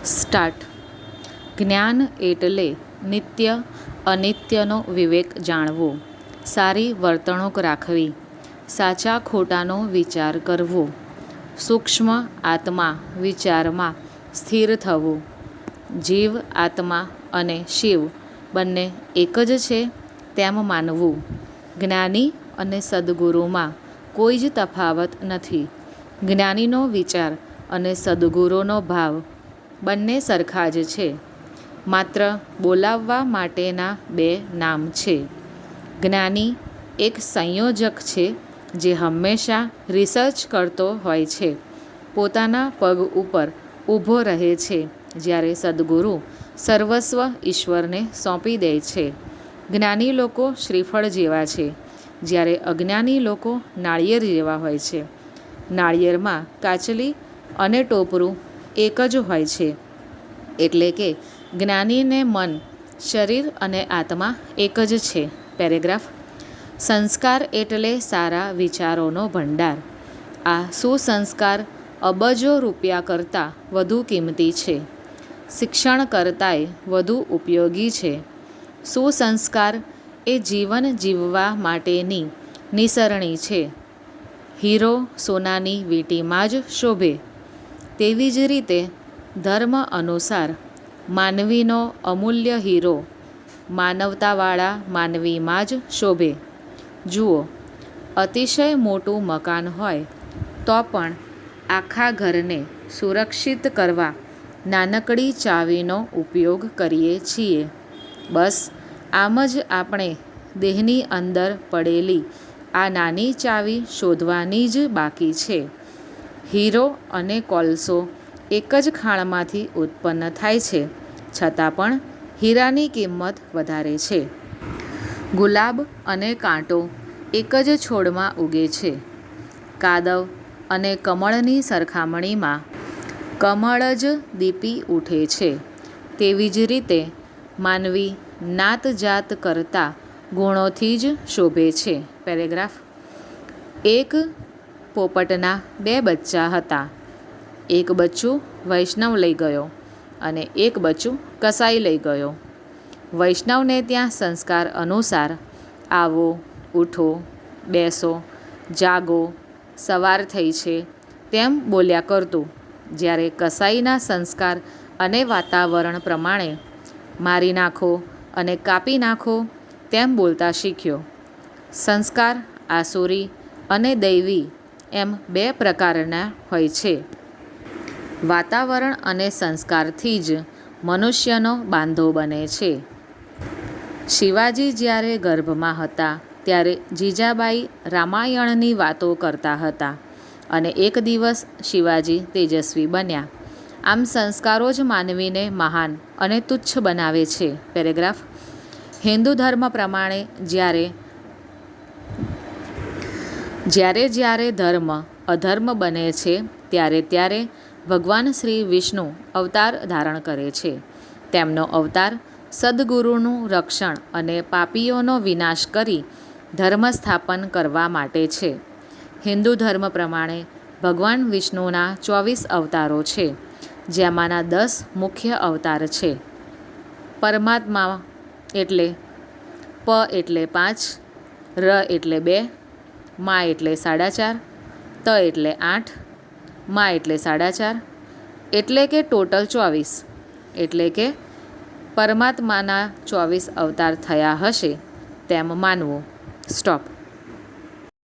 Start. જ્ઞાન એટલે નિત્ય અનિત્યનો વિવેક જાણવો, સારી વર્તણૂક રાખવી, સાચા ખોટાનો વિચાર કરવો, સૂક્ષ્મ આત્મા વિચારમાં સ્થિર થવું, જીવ આત્મા અને શિવ બંને એક જ છે તેમ માનવું, જ્ઞાની અને સદ્ગુરુમાં કોઈ જ તફાવત નથી. જ્ઞાનીનો વિચાર અને સદ્ગુરુનો ભાવ બંને સરખા જ છે, માત્ર બોલાવવા માટેના બે નામ છે. જ્ઞાની એક સંયોજક છે જે હંમેશા રિસર્ચ કરતો હોય છે, પોતાના પગ ઉપર ઊભો રહે છે, જ્યારે સદ્ગુરુ સર્વસ્વ ઈશ્વરને સોંપી દે છે. જ્ઞાની લોકો શ્રીફળ જેવા છે, જ્યારે અજ્ઞાની લોકો નાળિયેર જેવા હોય છે. નાળિયેરમાં કાચલી અને ટોપરું એક જ હોય છે, એટલે કે જ્ઞાનીને મન, શરીર અને આત્મા એક જ છે. પેરેગ્રાફ. સંસ્કાર એટલે સારા વિચારોનો ભંડાર. આ સુસંસ્કાર અબજો રૂપિયા કરતાં વધુ કિંમતી છે, શિક્ષણ કરતાંય વધુ ઉપયોગી છે. સુસંસ્કાર એ જીવન જીવવા માટેની નિસરણી છે. હીરો સોનાની વીંટીમાં જ શોભે, તેવી જ રીતે ધર્મ અનુસાર માનવીનો અમૂલ્ય હીરો માનવતાવાળા માનવીમાં જ શોભે. જુઓ, અતિશય મોટું મકાન હોય તો પણ આખા ઘરને સુરક્ષિત કરવા નાનકડી ચાવીનો ઉપયોગ કરીએ છીએ. બસ આમ જ આપણે દેહની અંદર પડેલી આ નાની ચાવી શોધવાની જ બાકી છે. હીરો અને કોલસો એક જ ખાણમાંથી ઉત્પન્ન થાય છે, છતાં પણ હીરાની કિંમત વધારે છે. ગુલાબ અને કાંટો એક જ છોડમાં ઉગે છે. કાદવ અને કમળની સરખામણીમાં કમળ જ દીપી ઉઠે છે. તેવી જ રીતે માનવી નાત જાત કરતાં ગુણોથી જ શોભે છે. પેરેગ્રાફ. એક પોપટના બે બચ્ચા હતા. એક બચ્ચું વૈષ્ણવ લઈ ગયો અને એક બચ્ચું કસાઈ લઈ ગયો. વૈષ્ણવને ત્યાં સંસ્કાર અનુસાર આવો, ઉઠો, બેસો, જાગો, સવાર થઈ છે તેમ બોલ્યા કરતું, જ્યારે કસાઈના સંસ્કાર અને વાતાવરણ પ્રમાણે મારી નાખો અને કાપી નાખો તેમ બોલતા શીખ્યો. સંસ્કાર આસુરી અને દૈવી એમ બે પ્રકારના હોય છે. વાતાવરણ અને સંસ્કારથી જ મનુષ્યનો બાંધો બને છે. શિવાજી જ્યારે ગર્ભમાં હતા ત્યારે જીજાબાઈ રામાયણની વાતો કરતા હતા અને એક દિવસ શિવાજી તેજસ્વી બન્યા. આમ સંસ્કારો જ માનવીને મહાન અને તુચ્છ બનાવે છે. પેરેગ્રાફ. હિન્દુ ધર્મ પ્રમાણે જ્યારે ધર્મ અધર્મ બને છે ત્યારે ભગવાન શ્રી વિષ્ણુ અવતાર ધારણ કરે છે. તેમનો અવતાર સદ્ગુરુનું રક્ષણ અને પાપીઓનો વિનાશ કરી ધર્મ સ્થાપન કરવા માટે છે. હિન્દુ ધર્મ પ્રમાણે ભગવાન વિષ્ણુના 24 અવતારો છે, જેમાંના 10 મુખ્ય અવતાર છે. પરમાત્મા એટલે પ એટલે 5, ર એટલે 2, મા એટલે 4.5, ત એટલે 8, મા એટલે 4.5, એટલે કે ટોટલ 24. એટલે કે પરમાત્માના 24 અવતાર થયા હશે તેમ માનવું. સ્ટોપ.